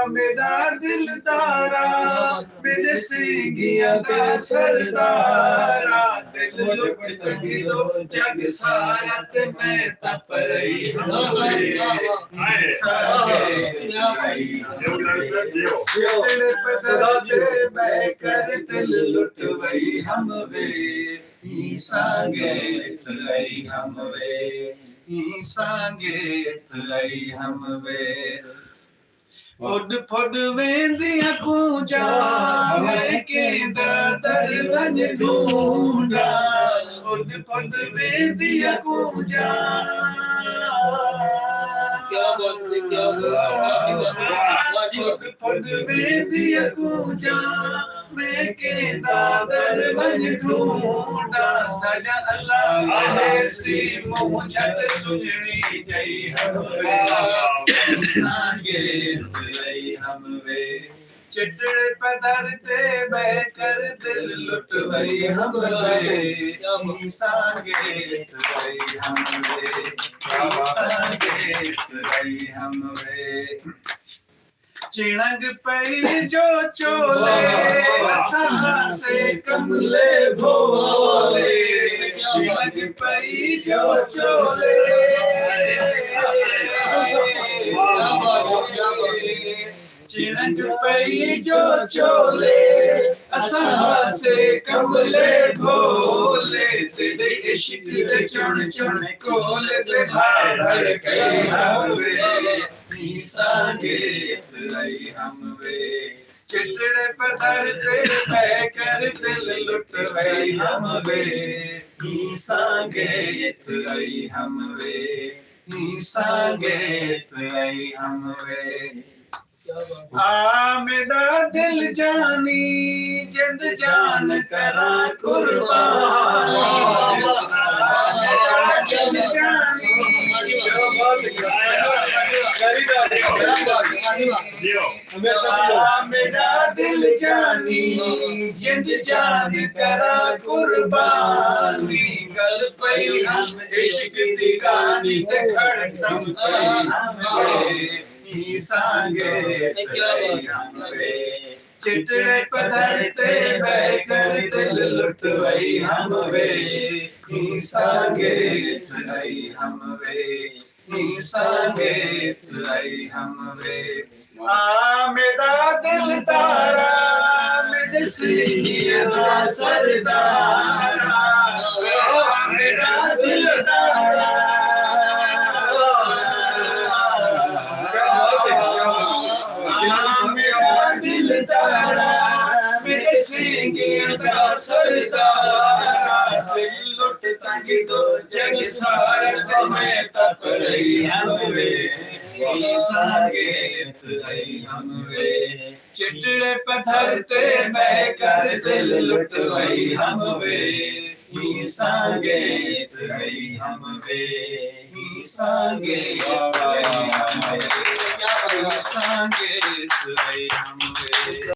मेरा दिलदारा मेरे सिंगिया दा सरदारा दिल लुट तंगिदो जग सारा ते मैं तप रही मैं कर दिल लुट वही हम वे सांगे तलई हम वे सांगे तलई हम वे उड फुड वेंदियां कूंजा मैं केंदा दर वंज ढूंढा उड फुड वेंदियां कूंजा क्या बात है क्या बात उड फुड वेंदियां कूंजा मैं केंदा दर वंज ढूंढा सजा अल्लाह ऐसी मुंह छट सुजनी जई हवे सांगे तलई हम वे चिटड़े पदर ते बह कर दिल लुट वही हम वे सांगे तलई हम वे सांगे तलई हम वे चिणग पई जो चोले सहा से कमले भोले चिणग पई जो चोले चिणग पई जो चोले असा से कमले भोले तेरे इश्क दे चुन चुन कोले ते भाड़ कई हवे सांगे तलई हम वे चिटड़े पदर ते बह कर दिल लुट वही हम वे सांगे तलई हम वे सांगे तलई हम वे मेरा दिल जानी जिंद जान करा कुर्बान मेरा दिल जानी मेरा दिल जानी जिंद जान करा कुर्बानी गल पई हम इश्क दी कहानी ते खड़कम पई हम सांगे तलई हम वे चिटड़े पदर ते बह कर दिल लुट वही हम वे सांगे तलई हम वे सांगे तलई हम वे मेरा दिलदारा मेरे सिंगिया दा सरदारा मेरा दिलदारा दिलदारा मेरे सिंगिया दा सरदारा दिल लुट तंगिदो जग सारा ते मैं तप रही हम वे सांगे तलई हम वे चिटड़े पत्थर ते बह कर दिल लुट वही हम वे सांगे तलई हम वे सांगे तलई हम वे सांगे तलई हम वे